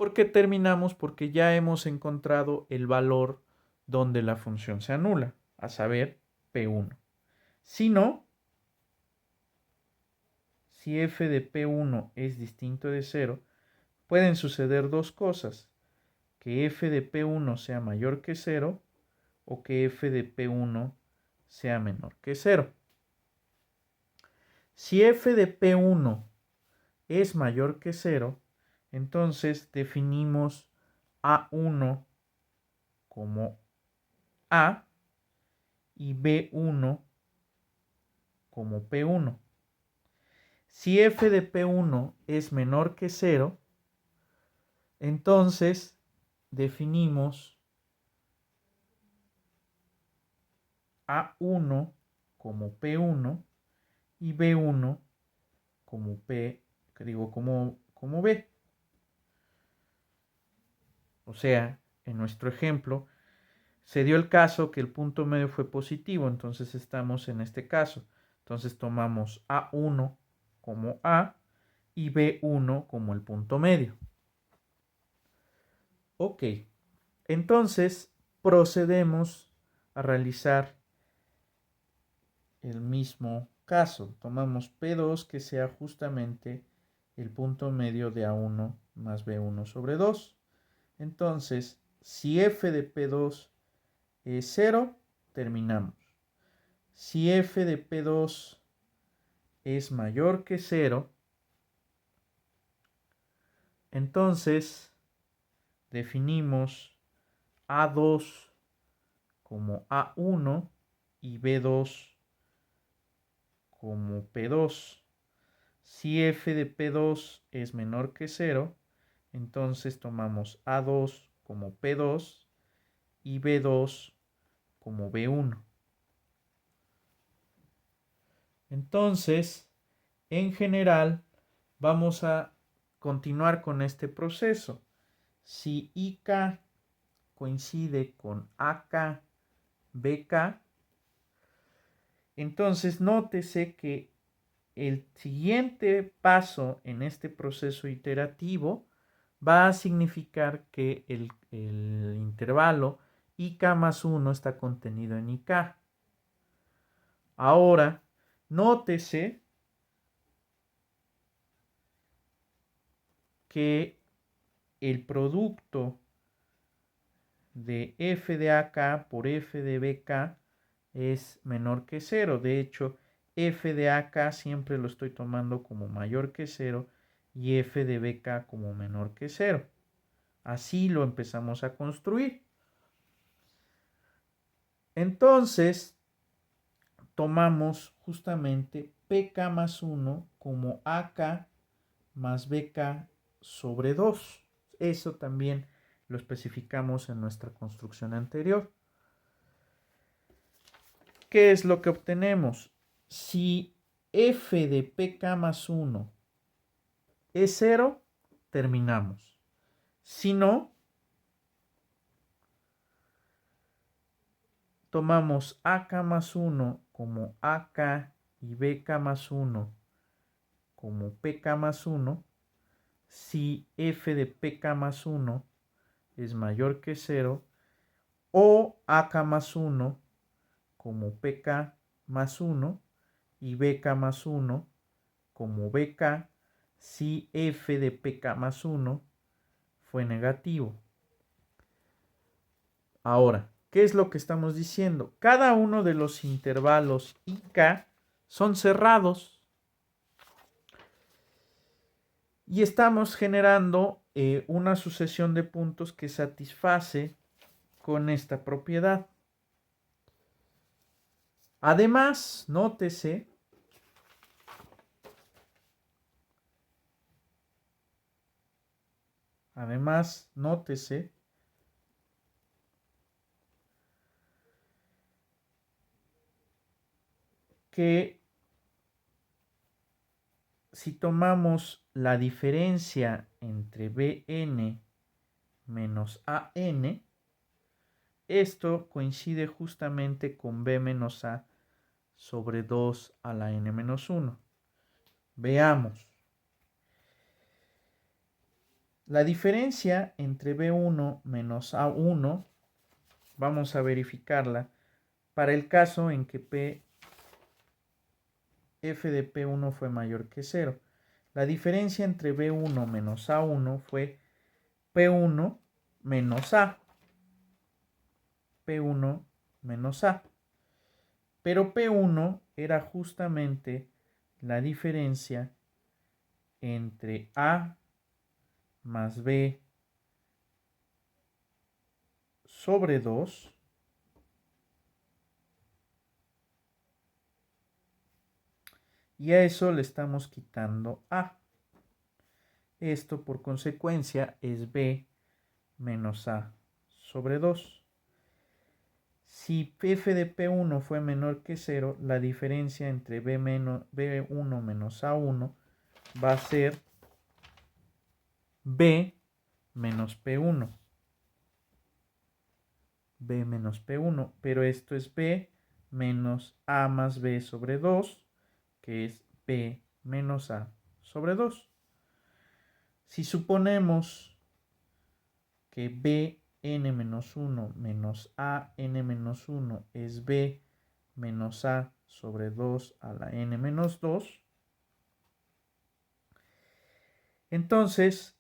¿Por qué terminamos? Porque ya hemos encontrado el valor donde la función se anula, a saber, P1. Si no, si f de P1 es distinto de 0, pueden suceder dos cosas: que f de P1 sea mayor que 0 o que f de P1 sea menor que 0. Si f de P1 es mayor que 0, entonces definimos A1 como A y B1 como P1. Si f de P1 es menor que 0, entonces definimos A1 como P1 y B1 como como B. O sea, en nuestro ejemplo, se dio el caso que el punto medio fue positivo, entonces estamos en este caso. Entonces tomamos A1 como A y B1 como el punto medio. Ok, entonces procedemos a realizar el mismo caso. Tomamos P2 que sea justamente el punto medio de A1 más B1 sobre 2. Entonces, si f de P2 es 0, terminamos. Si f de P2 es mayor que 0, entonces definimos A2 como A1 y B2 como P2. Si f de P2 es menor que 0, entonces tomamos A2 como P2 y B2 como B1. Entonces, en general, vamos a continuar con este proceso. Si IK coincide con AK, BK, entonces nótese que el siguiente paso en este proceso iterativo va a significar que el intervalo IK más 1 está contenido en IK. Ahora, nótese que el producto de f de AK por f de BK es menor que 0. De hecho, f de AK siempre lo estoy tomando como mayor que 0 y f de BK como menor que 0. Así lo empezamos a construir. Entonces, tomamos justamente PK más 1 como AK más BK sobre 2. Eso también lo especificamos en nuestra construcción anterior. ¿Qué es lo que obtenemos? Si f de pk más 1 es 0, terminamos. Si no, tomamos ak más 1 como ak y bk más 1 como pk más 1. Si f de pk más 1 es mayor que 0, o ak más 1 como pk más 1 y bk más 1 como bk si f de pk más 1 fue negativo. Ahora, ¿qué es lo que estamos diciendo? Cada uno de los intervalos IK son cerrados y estamos generando una sucesión de puntos que satisface con esta propiedad. Además, nótese que si tomamos la diferencia entre Bn menos An, esto coincide justamente con B menos A sobre 2 a la n menos 1. Veamos. La diferencia entre B1 menos A1, vamos a verificarla para el caso en que f de P1 fue mayor que 0. La diferencia entre B1 menos A1 fue P1 menos A. P1 menos A. Pero P1 era justamente la diferencia entre A más B sobre 2 y a eso le estamos quitando A. Esto por consecuencia es B menos A sobre 2. Si f de P1 fue menor que 0, la diferencia entre B1 menos A1 va a ser B menos P1. B menos P1, pero esto es B menos A más B sobre 2, que es B menos A sobre 2. Si suponemos que Bn menos 1 menos An menos 1 es B menos A sobre 2 a la n menos 2, entonces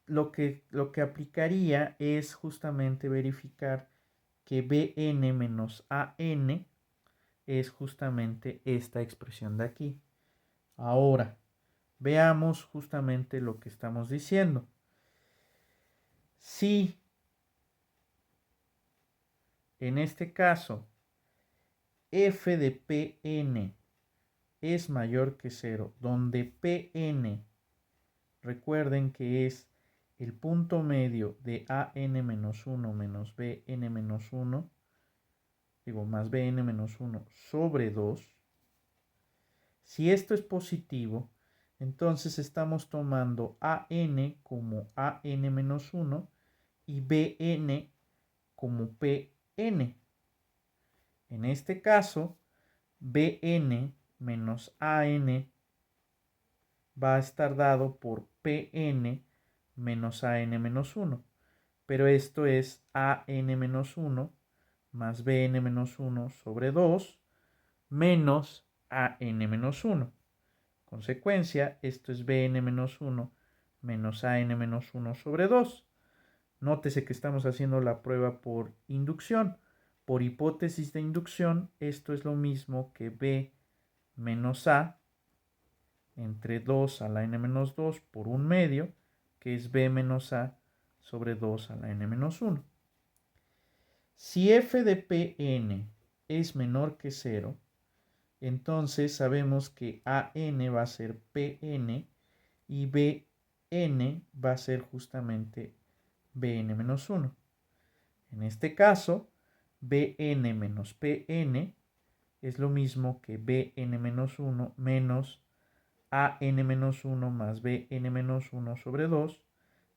lo que aplicaría es justamente verificar que Bn menos An es justamente esta expresión de aquí. Ahora, veamos justamente lo que estamos diciendo. Si en este caso f de Pn es mayor que 0, donde Pn, recuerden que es el punto medio de An-1 menos Bn-1, digo, más Bn-1 sobre 2, si esto es positivo, entonces estamos tomando An como An-1 y Bn como Pn. En este caso, Bn menos An va a estar dado por Pn menos An menos 1. Pero esto es An menos 1 más Bn menos 1 sobre 2 menos An menos 1. Consecuencia, esto es Bn menos 1 menos An menos 1 sobre 2. Nótese que estamos haciendo la prueba por inducción. Por hipótesis de inducción, esto es lo mismo que B menos A entre 2 a la n menos 2 por 1 medio, que es B menos A sobre 2 a la n menos 1. Si f de Pn es menor que 0, entonces sabemos que An va a ser Pn y Bn va a ser justamente Bn menos 1. En este caso, Bn menos Pn es lo mismo que Bn menos 1 menos An menos 1 más Bn menos 1 sobre 2,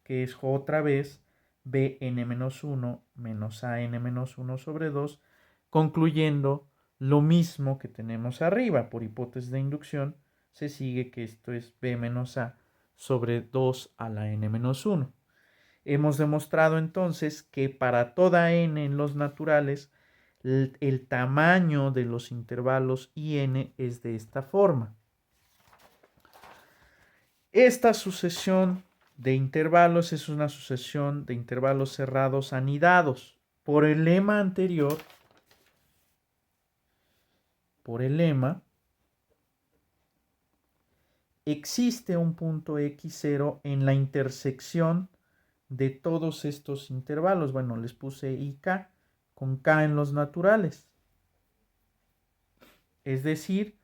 que es otra vez Bn menos 1 menos An menos 1 sobre 2, concluyendo lo mismo que tenemos arriba. Por hipótesis de inducción, se sigue que esto es B menos A sobre 2 a la n menos 1. Hemos demostrado entonces que para toda n en los naturales, el tamaño de los intervalos IN es de esta forma. Esta sucesión de intervalos es una sucesión de intervalos cerrados anidados. Por el lema anterior, existe un punto x0 en la intersección de todos estos intervalos. Bueno, les puse IK con K en los naturales. Es decir,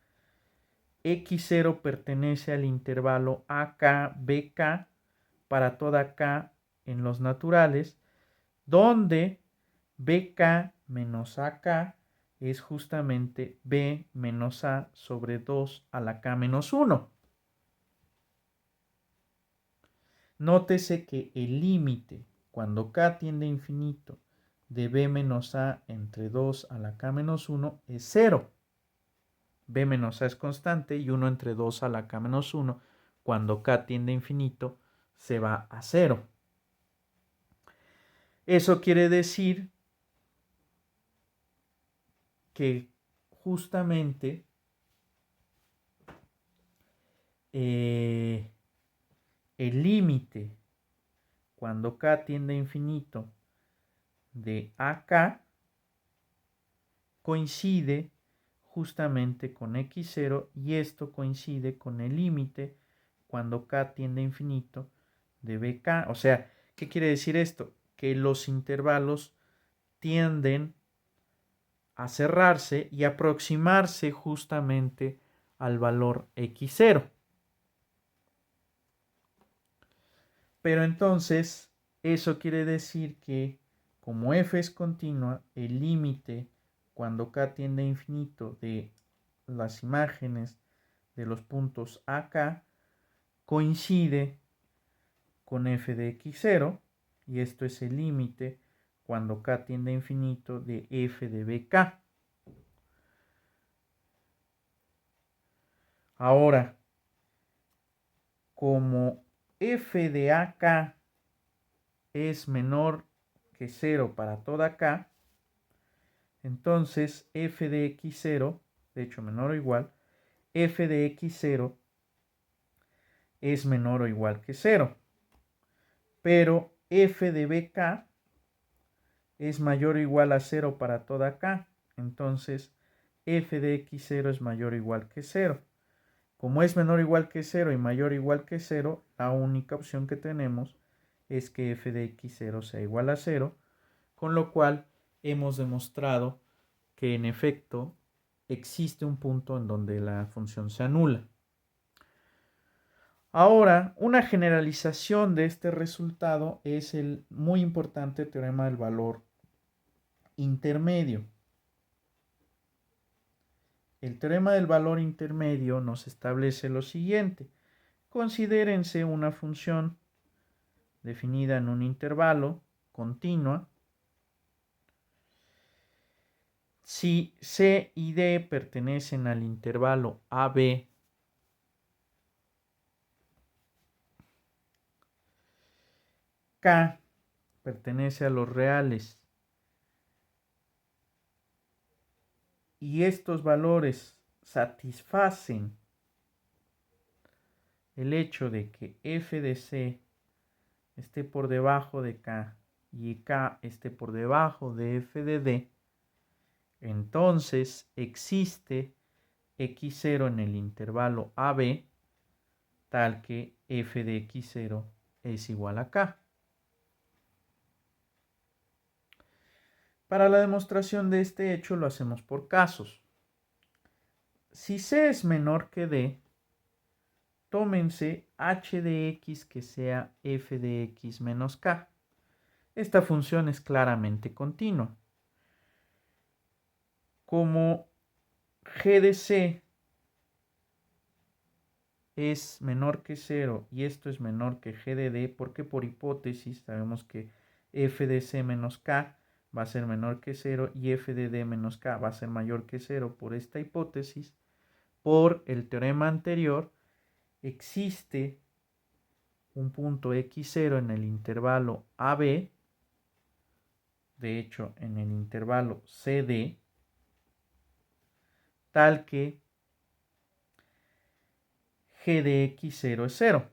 x0 pertenece al intervalo AK-BK para toda K en los naturales, donde BK menos AK es justamente B menos A sobre 2 a la K menos 1. Nótese que el límite, cuando K tiende a infinito, de B menos A entre 2 a la K menos 1 es 0. B menos A es constante y 1 entre 2 a la K menos 1, cuando K tiende a infinito, se va a 0. Eso quiere decir que justamente el límite cuando k tiende a infinito de AK coincide justamente con x0 y esto coincide con el límite cuando k tiende a infinito de BK. O sea, ¿qué quiere decir esto? Que los intervalos tienden a cerrarse y aproximarse justamente al valor x0. Pero entonces, eso quiere decir que como f es continua, el límite cuando k tiende a infinito de las imágenes de los puntos AK coincide con f de x0 y esto es el límite cuando k tiende a infinito de f de bk. Ahora, como f de AK es menor que 0 para toda k, entonces f de x0, de hecho menor o igual, f de x0 es menor o igual que 0. Pero f de bk es mayor o igual a 0 para toda k. Entonces f de x0 es mayor o igual que 0. Como es menor o igual que 0 y mayor o igual que 0, la única opción que tenemos es que f de x0 sea igual a 0, con lo cual hemos demostrado que en efecto existe un punto en donde la función se anula. Ahora, una generalización de este resultado es el muy importante teorema del valor intermedio. El teorema del valor intermedio nos establece lo siguiente. Considérense una función definida en un intervalo continua. Si C y D pertenecen al intervalo AB, K pertenece a los reales y estos valores satisfacen el hecho de que f de C esté por debajo de K y K esté por debajo de f de D, entonces existe x0 en el intervalo AB tal que f de x0 es igual a K. Para la demostración de este hecho lo hacemos por casos. Si C es menor que D, tómense h de x que sea f de x menos k. Esta función es claramente continua. Como g de c es menor que 0 y esto es menor que g de d, porque por hipótesis sabemos que f de c menos k va a ser menor que 0 y f de d menos k va a ser mayor que 0 por esta hipótesis, por el teorema anterior, existe un punto x0 en el intervalo AB, de hecho en el intervalo CD, tal que g de x0 es 0,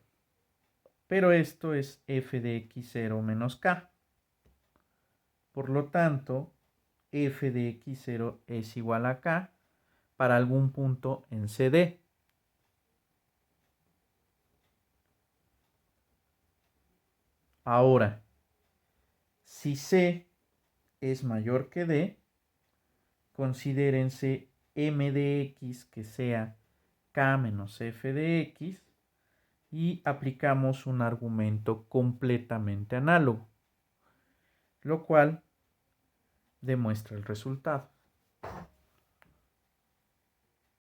pero esto es f de x0 menos k. Por lo tanto, f de x0 es igual a k para algún punto en CD. Ahora, si C es mayor que D, considérense m de x que sea k menos f de x y aplicamos un argumento completamente análogo, lo cual demuestra el resultado.